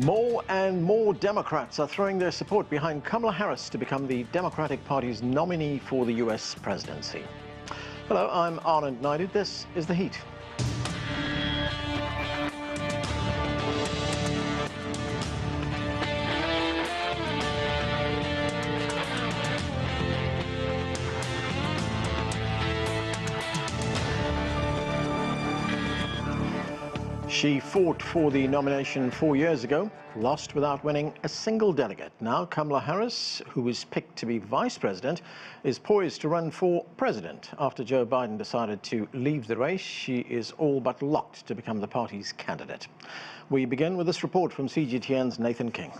More and more Democrats are throwing their support behind Kamala Harris to become the Democratic Party's nominee for the U.S. presidency. Hello, I'm Anand Naidu. This is The Heat. She fought for the nomination 4 years ago, lost without winning a single delegate. Now Kamala Harris, who was picked to be vice president, is poised to run for president. After Joe Biden decided to leave the race, she is all but locked to become the party's candidate. We begin with this report from CGTN's Nathan King.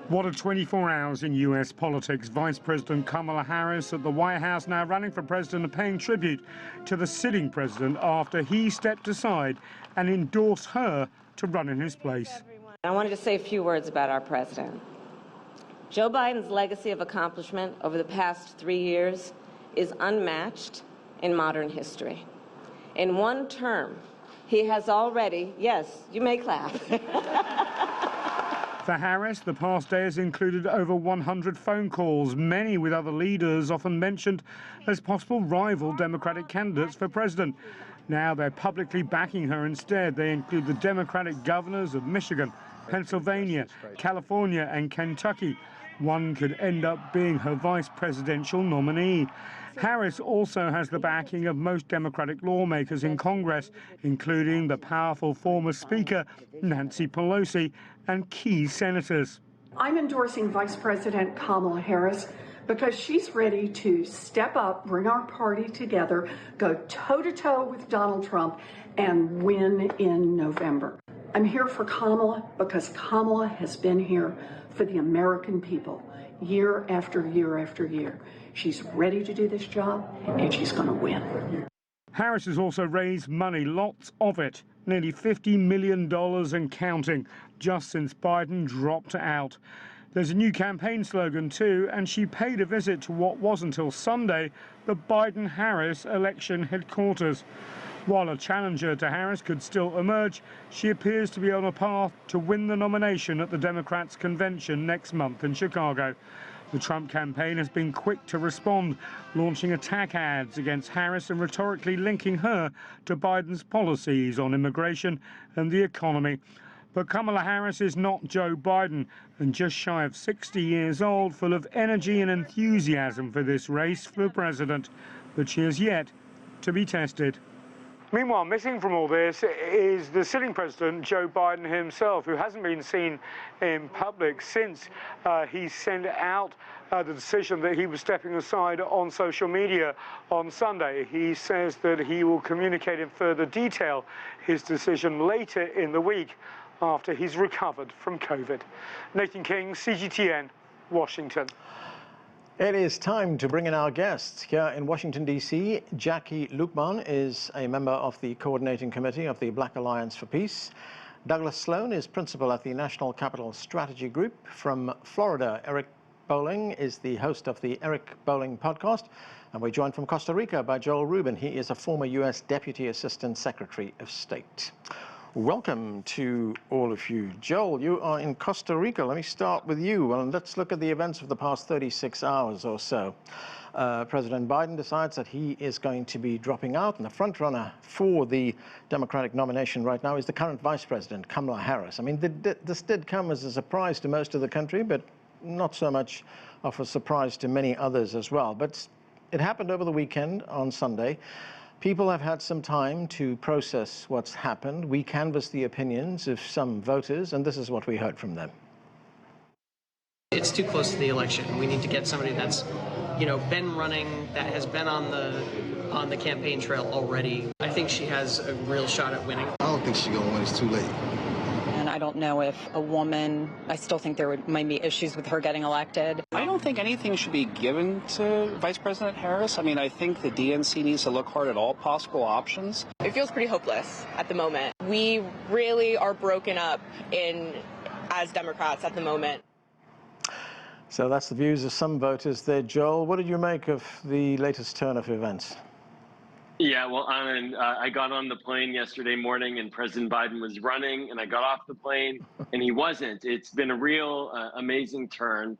What a 24 hours in U.S. politics. Vice President Kamala Harris at the White House now running for president and paying tribute to the sitting president after he stepped aside and endorsed her to run in his place. I wanted to say a few words about our president. Joe Biden's legacy of accomplishment over the past 3 years is unmatched in modern history. In one term, he has already, yes, you may clap. For Harris, the past day has included over 100 phone calls, many with other leaders often mentioned as possible rival Democratic candidates for president. Now they're publicly backing her instead. They include the Democratic governors of Michigan, Pennsylvania, California and Kentucky. One could end up being her vice presidential nominee. Harris also has the backing of most Democratic lawmakers in Congress, including the powerful former Speaker, Nancy Pelosi, and key senators. I'm endorsing Vice President Kamala Harris because she's ready to step up, bring our party together, go toe-to-toe with Donald Trump, and win in November. I'm here for Kamala because Kamala has been here for the American people year after year after year. She's ready to do this job, and she's going to win. Harris has also raised money, lots of it, nearly $50 million and counting, just since Biden dropped out. There's a new campaign slogan too, and she paid a visit to what was until Sunday the Biden-Harris election headquarters. While a challenger to Harris could still emerge, she appears to be on a path to win the nomination at the Democrats' convention next month in Chicago. The Trump campaign has been quick to respond, launching attack ads against Harris and rhetorically linking her to Biden's policies on immigration and the economy. But Kamala Harris is not Joe Biden, and just shy of 60 years old, full of energy and enthusiasm for this race for president. But she has yet to be tested. Meanwhile, missing from all this is the sitting president, Joe Biden himself, who hasn't been seen in public since he sent out the decision that he was stepping aside on social media on Sunday. He says that he will communicate in further detail his decision later in the week after he's recovered from COVID. Nathan King, CGTN, Washington. It is time to bring in our guests. Here in Washington, D.C., Jacquie Luqman is a member of the Coordinating Committee of the Black Alliance for Peace. Douglas Sloan is principal at the National Capital Strategy Group. From Florida, Eric Bolling is the host of the Eric Bolling podcast. And we're joined from Costa Rica by Joel Rubin. He is a former U.S. Deputy Assistant Secretary of State. Welcome to all of you. Joel, you are in Costa Rica. Let me start with you. Well, let's look at the events of the past 36 hours or so. President Biden decides that he is going to be dropping out, and the front runner for the Democratic nomination right now is the current Vice President, Kamala Harris. I mean, this did come as a surprise to most of the country, but not so much of a surprise to many others as well. But it happened over the weekend on Sunday. People have had some time to process what's happened. We canvassed the opinions of some voters, and this is what we heard from them. It's too close to the election. We need to get somebody that's, been running, that has been on the campaign trail already. I think she has a real shot at winning. I don't think she's gonna win. It's too late. And I don't know if a woman, I still think there might be issues with her getting elected. I don't think anything should be given to Vice President Harris. I mean, I think the DNC needs to look hard at all possible options. It feels pretty hopeless at the moment. We really are broken up as Democrats at the moment. So that's the views of some voters there. Joel, what did you make of the latest turn of events? Yeah, well, Anand, I got on the plane yesterday morning and President Biden was running, and I got off the plane and he wasn't. It's been a real amazing turn.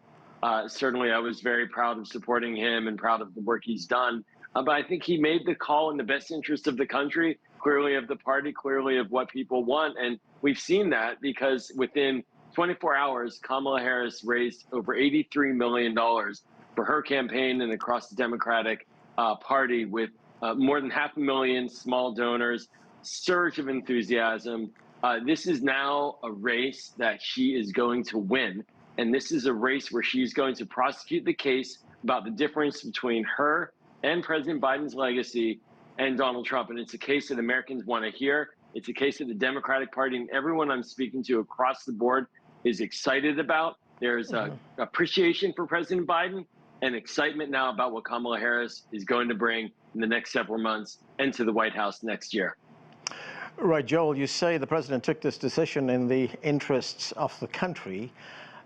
Certainly, I was very proud of supporting him and proud of the work he's done. But I think he made the call in the best interest of the country, clearly of the party, clearly of what people want. And we've seen that because within 24 hours, Kamala Harris raised over $83 million for her campaign and across the Democratic Party with more than 500,000 small donors, surge of enthusiasm. This is now a race that she is going to win. And this is a race where she's going to prosecute the case about the difference between her and President Biden's legacy and Donald Trump. And it's a case that Americans want to hear. It's a case that the Democratic Party and everyone I'm speaking to across the board is excited about. There's appreciation for President Biden and excitement now about what Kamala Harris is going to bring in the next several months and to the White House next year. Right, Joel, you say the president took this decision in the interests of the country,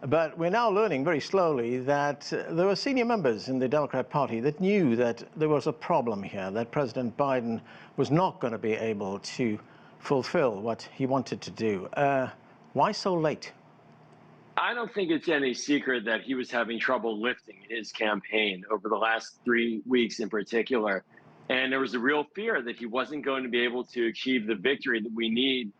but we're now learning very slowly that there were senior members in the Democrat Party that knew that there was a problem here, that President Biden was not going to be able to fulfill what he wanted to do. Why so late? I don't think it's any secret that he was having trouble lifting his campaign over the last 3 weeks in particular. And there was a real fear that he wasn't going to be able to achieve the victory that we need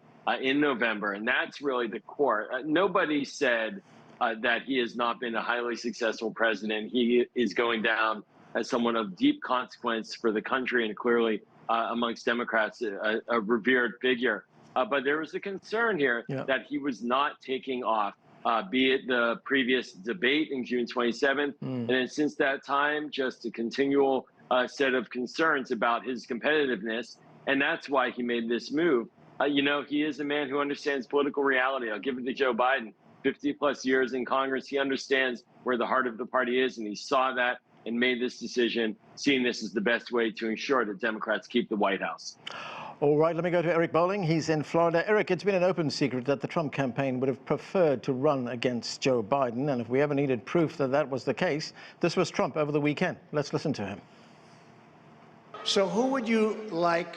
in November. And that's really the core. Nobody said that he has not been a highly successful president. He is going down as someone of deep consequence for the country and clearly amongst Democrats, a revered figure. But there was a concern here that he was not taking off. Be it the previous debate in June 27th, and then since that time, just a continual set of concerns about his competitiveness, and that's why he made this move. You know, he is a man who understands political reality. I'll give it to Joe Biden, 50 plus years in Congress. He understands where the heart of the party is, and he saw that and made this decision, seeing this as the best way to ensure that Democrats keep the White House. All right, let me go to Eric Bolling. He's in Florida. Eric, it's been an open secret that the Trump campaign would have preferred to run against Joe Biden. And if we ever needed proof that that was the case, this was Trump over the weekend. Let's listen to him. So who would you like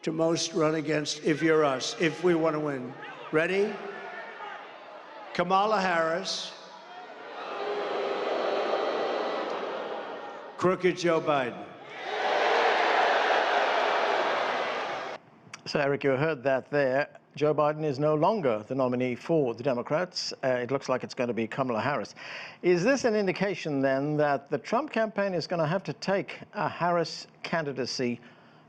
to most run against if you're us, if we want to win? Ready? Kamala Harris. Crooked Joe Biden. So, Eric, you heard that there. Joe Biden is no longer the nominee for the Democrats. It looks like it's going to be Kamala Harris. Is this an indication, then, that the Trump campaign is going to have to take a Harris candidacy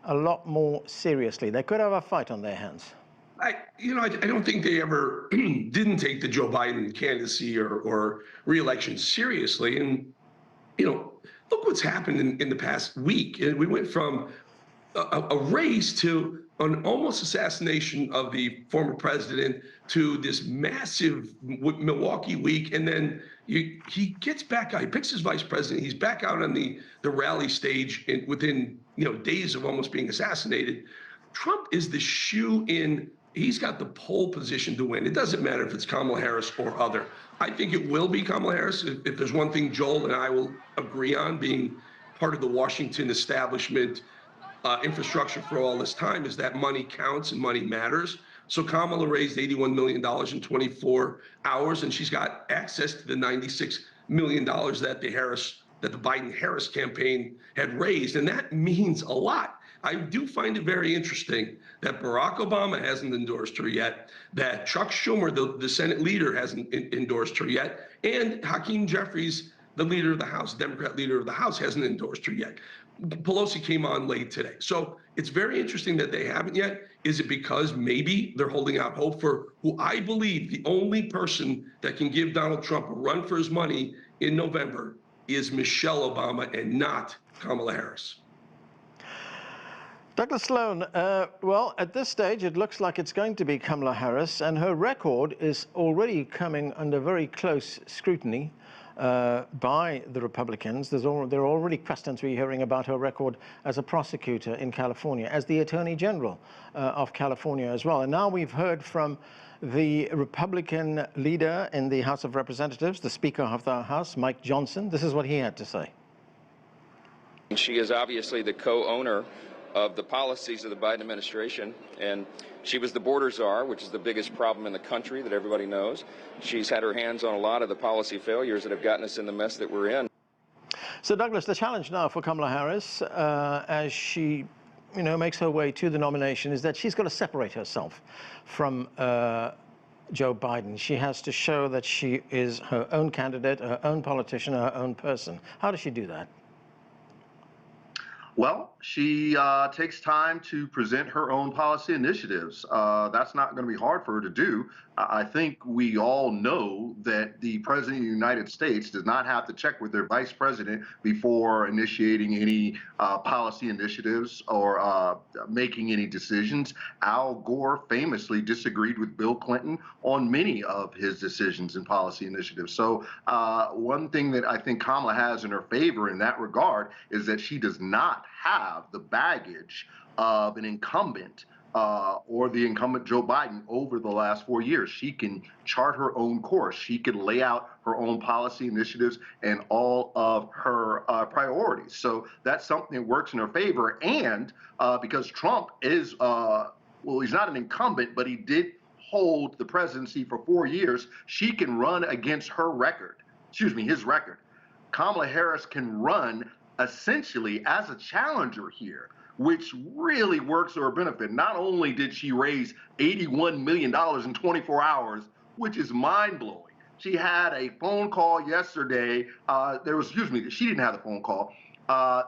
a lot more seriously? They could have a fight on their hands. I don't think they ever didn't take the Joe Biden candidacy or re-election seriously. And, look what's happened in the past week. We went from a race to an almost assassination of the former president to this massive Milwaukee week. And then he gets back out, he picks his vice president, he's back out on the rally stage within days of almost being assassinated. Trump is the shoe-in. He's got the pole position to win. It doesn't matter if it's Kamala Harris or other. I think it will be Kamala Harris. If there's one thing Joel and I will agree on, being part of the Washington establishment infrastructure for all this time, is that money counts and money matters. So Kamala raised $81 million in 24 hours, and she's got access to the $96 million that the Biden-Harris campaign had raised, and that means a lot. I do find it very interesting that Barack Obama hasn't endorsed her yet, that Chuck Schumer, the Senate leader, hasn't endorsed her yet, and Hakeem Jeffries, the leader of the House, Democrat leader of the House, hasn't endorsed her yet. Pelosi came on late today. So it's very interesting that they haven't yet. Is it because maybe they're holding out hope for who I believe the only person that can give Donald Trump a run for his money in November is Michelle Obama and not Kamala Harris? Douglas Sloan, well, at this stage, it looks like it's going to be Kamala Harris, and her record is already coming under very close scrutiny by the Republicans. There are already questions we're hearing about her record as a prosecutor in California, as the Attorney General of California as well. And now we've heard from the Republican leader in the House of Representatives, the Speaker of the House, Mike Johnson. This is what he had to say. She is obviously the co-owner of the policies of the Biden administration, and she was the border czar, which is the biggest problem in the country that everybody knows. She's had her hands on a lot of the policy failures that have gotten us in the mess that we're in. So, Douglas, the challenge now for Kamala Harris, as she, makes her way to the nomination, is that she's got to separate herself from Joe Biden. She has to show that she is her own candidate, her own politician, her own person. How does she do that? Well, she takes time to present her own policy initiatives. That's not going to be hard for her to do. I think we all know that the President of the United States does not have to check with their Vice President before initiating any policy initiatives or making any decisions. Al Gore famously disagreed with Bill Clinton on many of his decisions and policy initiatives. So one thing that I think Kamala has in her favor in that regard is that she does not have the baggage of an incumbent or the incumbent Joe Biden over the last 4 years. She can chart her own course. She can lay out her own policy initiatives and all of her priorities. So that's something that works in her favor. And because Trump is, well, he's not an incumbent, but he did hold the presidency for 4 years, she can run against her record, his record. Kamala Harris can run essentially as a challenger here, which really works to her benefit. Not only did she raise $81 million in 24 hours, which is mind-blowing. She had a phone call yesterday. She didn't have the phone call.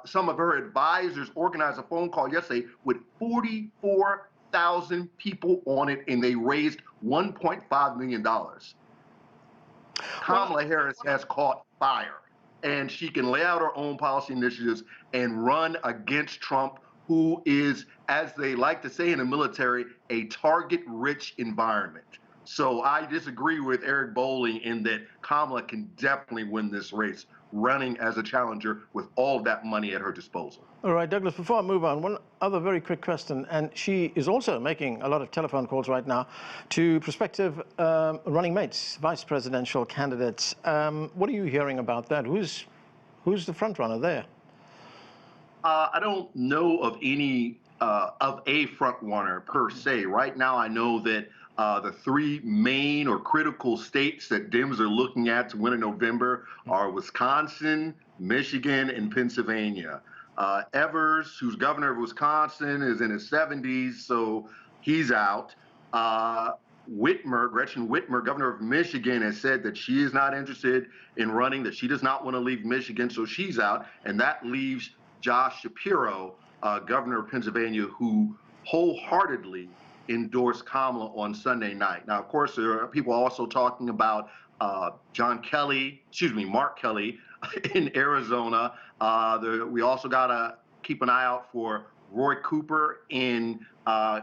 Some of her advisors organized a phone call yesterday with 44,000 people on it, and they raised $1.5 million. Kamala Harris has caught fire, and she can lay out her own policy initiatives and run against Trump, who is, as they like to say in the military, a target-rich environment. So I disagree with Eric Bolling in that Kamala can definitely win this race, running as a challenger with all that money at her disposal. All right, Douglas, before I move on, one other very quick question, and she is also making a lot of telephone calls right now to prospective running mates, vice presidential candidates. What are you hearing about that? Who's the front runner there? I don't know of any of a front runner per se. Right now, I know that the three main or critical states that Dems are looking at to win in November are Wisconsin, Michigan, and Pennsylvania. Evers, who's governor of Wisconsin, is in his 70s, so he's out. Gretchen Whitmer, governor of Michigan, has said that she is not interested in running, that she does not want to leave Michigan, so she's out. And that leaves Josh Shapiro, governor of Pennsylvania, who wholeheartedly endorsed Kamala on Sunday night. Now, of course, there are people also talking about Mark Kelly in Arizona. We also got to keep an eye out for Roy Cooper in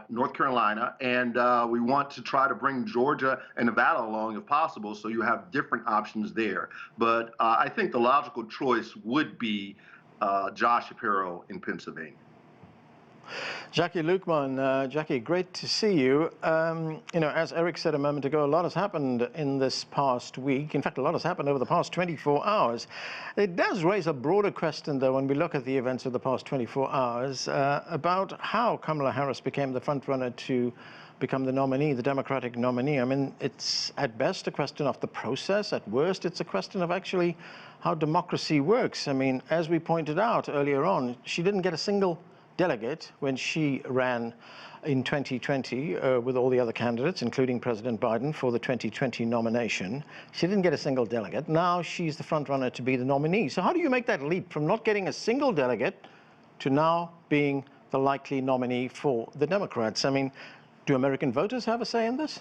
North Carolina, and we want to try to bring Georgia and Nevada along if possible, so you have different options there. But I think the logical choice would be Josh Shapiro in Pennsylvania. Jacquie Luqman, Jacquie, great to see you. As Eric said a moment ago, a lot has happened in this past week. In fact, a lot has happened over the past 24 hours. It does raise a broader question, though, when we look at the events of the past 24 hours, about how Kamala Harris became the front runner to become the nominee, the Democratic nominee. I mean, it's at best a question of the process. At worst, it's a question of actually how democracy works. I mean, as we pointed out earlier on, she didn't get a single delegate when she ran in 2020 with all the other candidates, including President Biden, for the 2020 nomination. She didn't get a single delegate. Now she's the front runner to be the nominee. So how do you make that leap from not getting a single delegate to now being the likely nominee for the Democrats? I mean, do American voters have a say in this?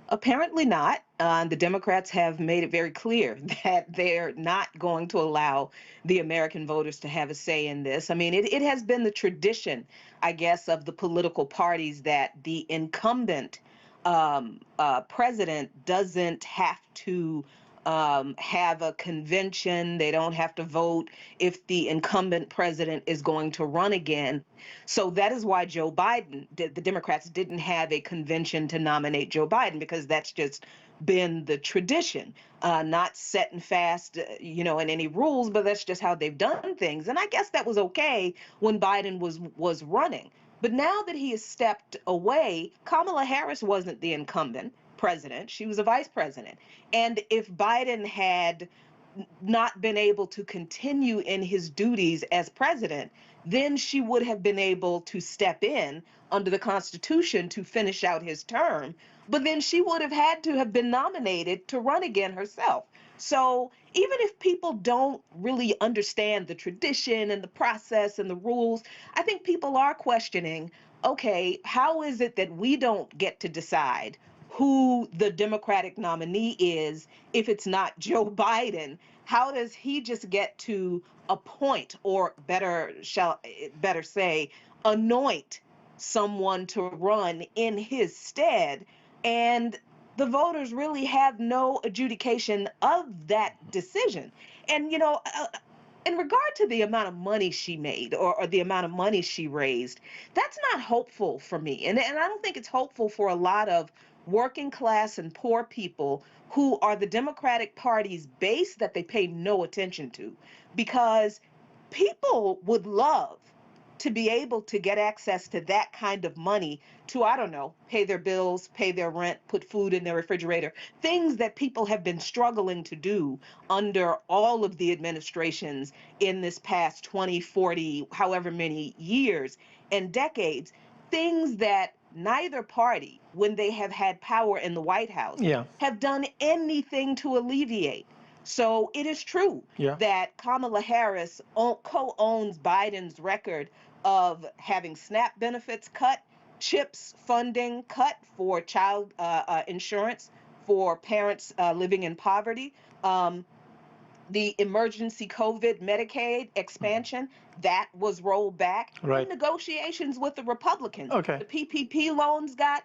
Apparently not. The Democrats have made it very clear that they're not going to allow the American voters to have a say in this. I mean, it has been the tradition, I guess, of the political parties that the incumbent president doesn't have to have a convention. They don't have to vote if the incumbent president is going to run again. So that is why Joe Biden, the Democrats didn't have a convention to nominate Joe Biden, because that's just been the tradition, not set and fast, in any rules, but that's just how they've done things. And I guess that was okay when Biden was running. But now that he has stepped away, Kamala Harris wasn't the incumbent president. She was a vice president. And if Biden had not been able to continue in his duties as president, then she would have been able to step in under the Constitution to finish out his term. But then she would have had to have been nominated to run again herself. So even if people don't really understand the tradition and the process and the rules, I think people are questioning, okay, how is it that we don't get to decide who the Democratic nominee is if it's not Joe Biden? How does he just get to appoint, or better say, anoint someone to run in his stead? And the voters really have no adjudication of that decision. And, in regard to the amount of money she made or the amount of money she raised, that's not hopeful for me. And I don't think it's hopeful for a lot of working class and poor people who are the Democratic Party's base that they pay no attention to, because people would love to be able to get access to that kind of money to, I don't know, pay their bills, pay their rent, put food in their refrigerator, things that people have been struggling to do under all of the administrations in this past 20, 40, however many years and decades, things that neither party, when they have had power in the White House, have done anything to alleviate. So it is true that Kamala Harris co-owns Biden's record of having SNAP benefits cut, CHIPS funding cut for child insurance for parents living in poverty, the emergency COVID Medicaid expansion, that was rolled back. In negotiations with the Republicans. The PPP loans got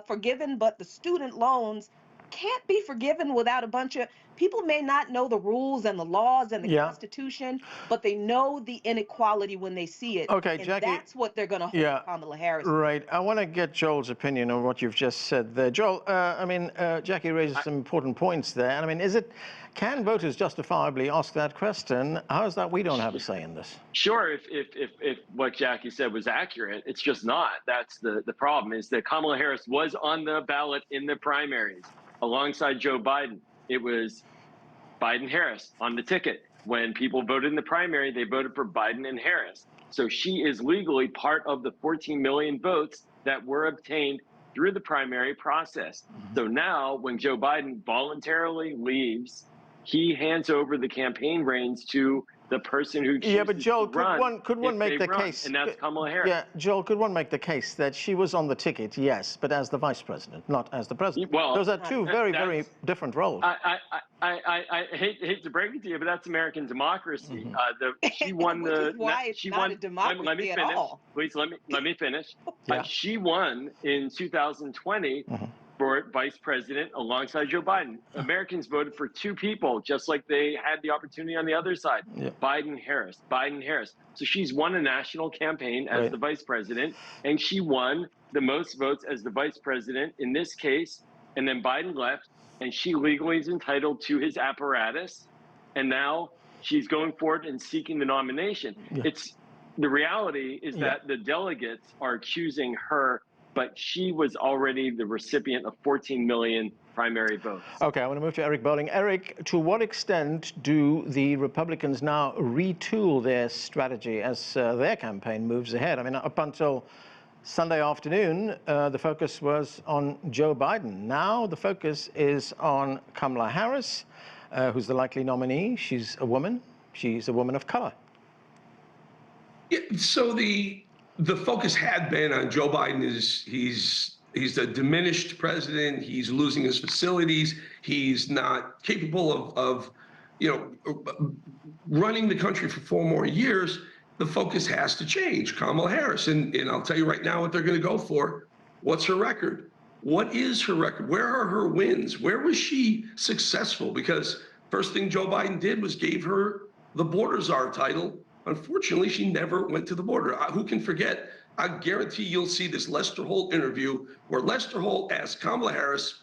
forgiven, but the student loans can't be forgiven without a bunch of people. May not know the rules and the laws and the Constitution, but they know the inequality when they see it. Okay, and Jacquie, that's what they're going to hold Kamala Harris. Right. I want to get Joel's opinion on what you've just said there. Joel, Jacquie raises some important points there. And I mean, can voters justifiably ask that question? How is that we don't have a say in this? Sure, if what Jacquie said was accurate, it's just not. That's the problem, is that Kamala Harris was on the ballot in the primaries alongside Joe Biden. It was Biden-Harris on the ticket. When people voted in the primary, they voted for Biden and Harris. So she is legally part of the 14 million votes that were obtained through the primary process. So now when Joe Biden voluntarily leaves, he hands over the campaign reins to the person who chooses but Joel, to run could one make the case? And that's Kamala Harris. Yeah, Joel, could one make the case that she was on the ticket, yes, but as the vice president, not as the president? Well, those are two very different roles. I hate to break it to you, but that's American democracy. She won she won a democracy let me finish. Please let me finish. She won in 2020. For vice president alongside Joe Biden. Americans voted for two people, just like they had the opportunity on the other side. Biden-Harris, Biden-Harris. So she's won a national campaign as the vice president, and she won the most votes as the vice president in this case. And then Biden left, and she legally is entitled to his apparatus. And now she's going forward and seeking the nomination. The reality is that the delegates are accusing her, but she was already the recipient of 14 million primary votes. Okay, I want to move to Eric Bolling. Eric, to what extent do the Republicans now retool their strategy as their campaign moves ahead? I mean, up until Sunday afternoon, the focus was on Joe Biden. Now the focus is on Kamala Harris, who's the likely nominee. She's a woman. She's a woman of color. Yeah, so the focus had been on Joe Biden. He's a diminished president. He's losing his facilities. He's not capable of running the country for 4 more years. The focus has to change. Kamala Harris, and I'll tell you right now what they're going to go for. What's her record? What is her record? Where are her wins? Where was she successful? Because first thing Joe Biden did was gave her the border czar title. Unfortunately, she never went to the border. Who can forget? I guarantee you'll see this Lester Holt interview where Lester Holt asked Kamala Harris,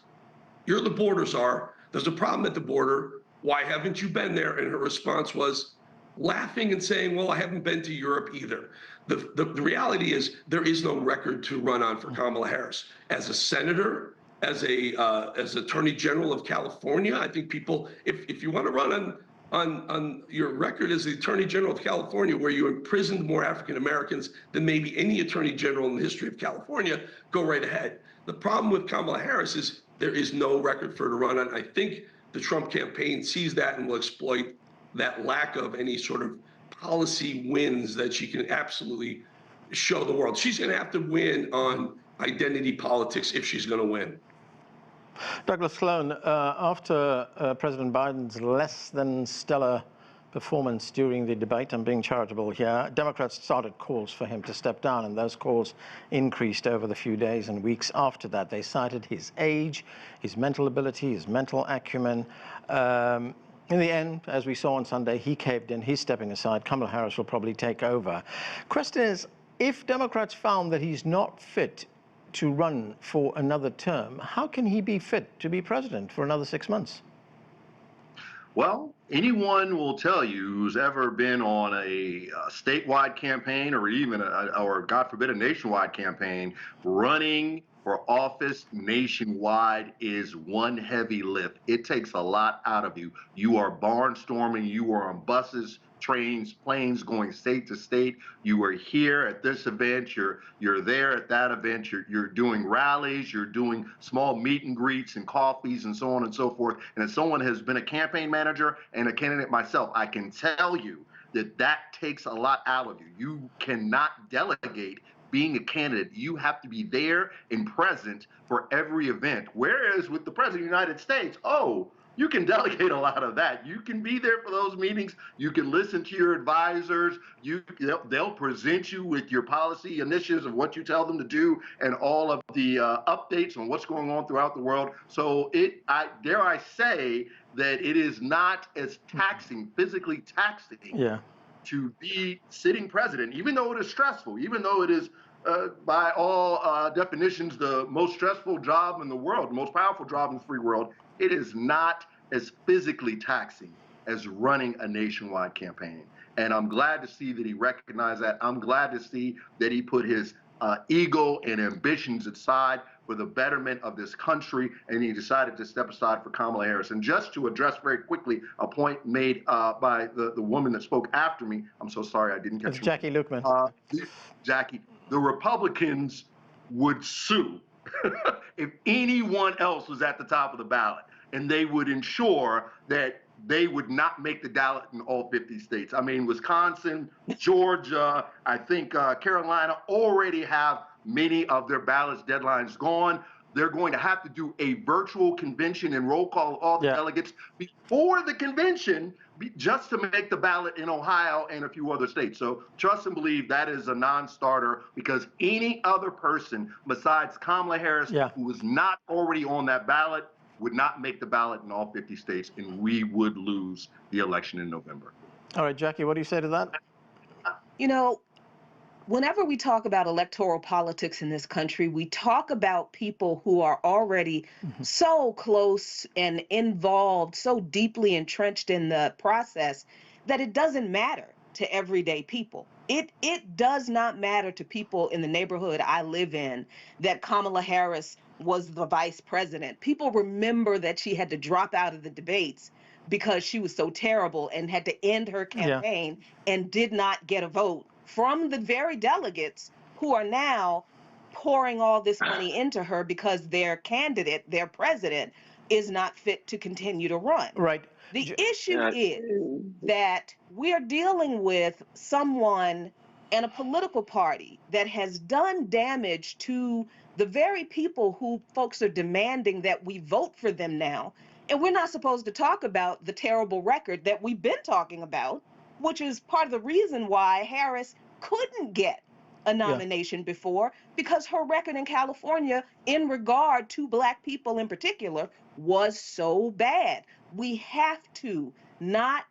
"You're the border czar. There's a problem at the border. Why haven't you been there?" And her response was laughing and saying, "Well, I haven't been to Europe either." The reality is there is no record to run on for Kamala Harris. As a senator, as Attorney General of California, I think people, if you want to run on your record as the Attorney General of California, where you imprisoned more African Americans than maybe any Attorney General in the history of California, go right ahead. The problem with Kamala Harris is there is no record for her to run on. I think the Trump campaign sees that and will exploit that lack of any sort of policy wins that she can absolutely show the world. She's going to have to win on identity politics if she's going to win. Douglas Sloan, after President Biden's less than stellar performance during the debate, I'm being charitable here, Democrats started calls for him to step down, and those calls increased over the few days and weeks after that. They cited his age, his mental ability, his mental acumen. In the end, as we saw on Sunday, he caved in, he's stepping aside. Kamala Harris will probably take over. Question is, if Democrats found that he's not fit to run for another term, how can he be fit to be president for another 6 months? Well, anyone will tell you who's ever been on a statewide campaign or even, or God forbid, a nationwide campaign, running for office nationwide is one heavy lift. It takes a lot out of you. You are barnstorming, you are on buses, trains, planes going state to state. You are here at this event, you're there at that event, you're doing rallies, you're doing small meet and greets and coffees and so on and so forth. And as someone has been a campaign manager and a candidate myself, I can tell you that that takes a lot out of you. You cannot delegate being a candidate. You have to be there and present for every event. Whereas with the President of the United States, you can delegate a lot of that. You can be there for those meetings. You can listen to your advisors. They'll present you with your policy initiatives of what you tell them to do and all of the updates on what's going on throughout the world. So dare I say that it is not as taxing, physically taxing, to be sitting president, even though it is stressful, even though it is by all definitions the most stressful job in the world, the most powerful job in the free world. It is not as physically taxing as running a nationwide campaign. And I'm glad to see that he recognized that. I'm glad to see that he put his ego and ambitions aside for the betterment of this country, and he decided to step aside for Kamala Harris. And just to address very quickly a point made by the woman that spoke after me, I'm so sorry I didn't catch It's Jacquie Luqman. Jacquie, the Republicans would sue if anyone else was at the top of the ballot, and they would ensure that they would not make the ballot in all 50 states. I mean, Wisconsin, Georgia, I think Carolina already have many of their ballots deadlines gone. They're going to have to do a virtual convention and roll call of all the delegates before the convention just to make the ballot in Ohio and a few other states. So trust and believe that is a non-starter, because any other person besides Kamala Harris who was not already on that ballot would not make the ballot in all 50 states, and we would lose the election in November. All right, Jacquie, what do you say to that? You know, whenever we talk about electoral politics in this country, we talk about people who are already so close and involved, so deeply entrenched in the process that it doesn't matter to everyday people. It does not matter to people in the neighborhood I live in that Kamala Harris was the vice president. People remember that she had to drop out of the debates because she was so terrible and had to end her campaign and did not get a vote from the very delegates who are now pouring all this money into her because their candidate, their president, is not fit to continue to run. Right. The issue is that we're dealing with someone and a political party that has done damage to the very people who folks are demanding that we vote for them now. And we're not supposed to talk about the terrible record that we've been talking about, which is part of the reason why Harris couldn't get a nomination before because her record in California in regard to Black people in particular was so bad. We have to not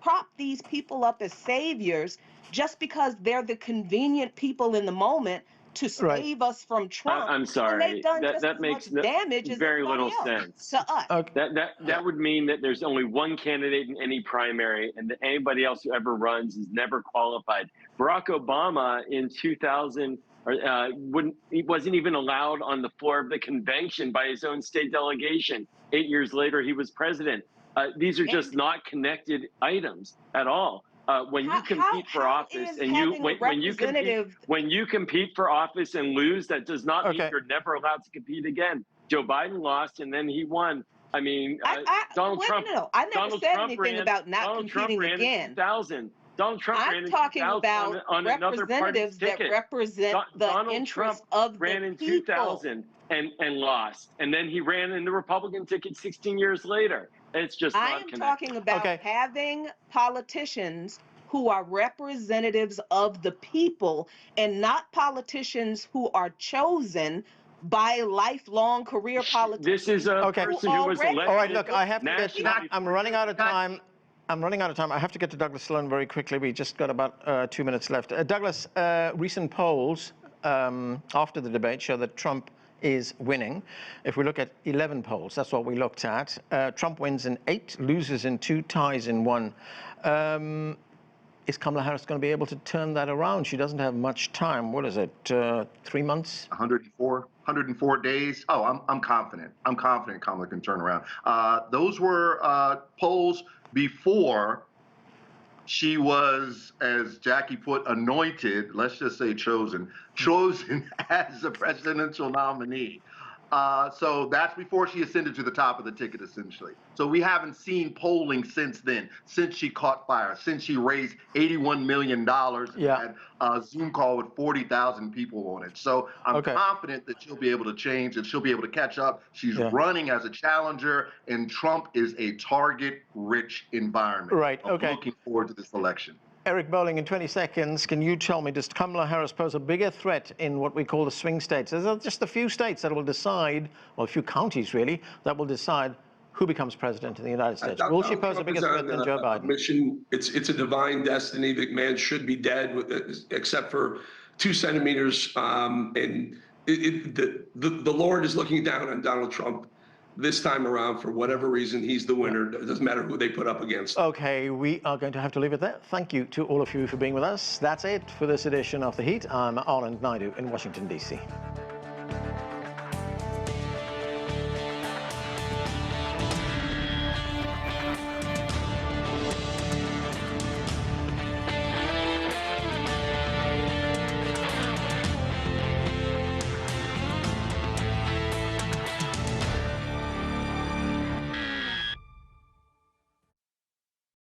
prop these people up as saviors just because they're the convenient people in the moment to save us from Trump. I'm sorry. And they've done just that as makes much damage as very little else sense to us. Okay. That would mean that there's only one candidate in any primary, and that anybody else who ever runs is never qualified. Barack Obama in 2000 he wasn't even allowed on the floor of the convention by his own state delegation. 8 years later, he was president. These are just not connected items at all. When you compete for office and when you compete for office and lose, that does not mean you're never allowed to compete again. Joe Biden lost and then he won. I mean, Donald Trump. No, I never said anything about not competing again. Donald Trump ran in 2000. I'm talking about representatives that represent the interests of the people. Ran in 2000 and lost, and then he ran in the Republican ticket 16 years later. It's just not connected. I am talking about having politicians who are representatives of the people and not politicians who are chosen by lifelong career politicians. This is a person who was elected. All right, look, I have to get. I'm running out of time. I have to get to Douglas Sloan very quickly. We just got about 2 minutes left. Douglas, recent polls after the debate show that Trump is winning. If we look at 11 polls, that's what we looked at. Trump wins in 8, loses in 2, ties in 1. Is Kamala Harris going to be able to turn that around? She doesn't have much time. What is it, 3 months? 104 days. Oh, I'm confident. I'm confident Kamala can turn around. Those were polls before she was, as Jackie put, anointed, let's just say chosen as a presidential nominee. So that's before she ascended to the top of the ticket, essentially. So we haven't seen polling since then, since she caught fire, since she raised $81 million and had a Zoom call with 40,000 people on it. So I'm confident that she'll be able to change and she'll be able to catch up. She's running as a challenger, and Trump is a target-rich environment. Right, I'm looking forward to this election. Eric Bolling, in 20 seconds, can you tell me, does Kamala Harris pose a bigger threat in what we call the swing states? There's just a few states that will decide, well, a few counties really, that will decide who becomes president in the United States. Will she pose a bigger threat than Joe Biden? Mission. It's a divine destiny. The man should be dead, except for 2 centimeters. And the Lord is looking down on Donald Trump this time around. For whatever reason, he's the winner. It doesn't matter who they put up against. Okay, we are going to have to leave it there. Thank you to all of you for being with us. That's it for this edition of The Heat. I'm Anand Naidu in Washington, D.C.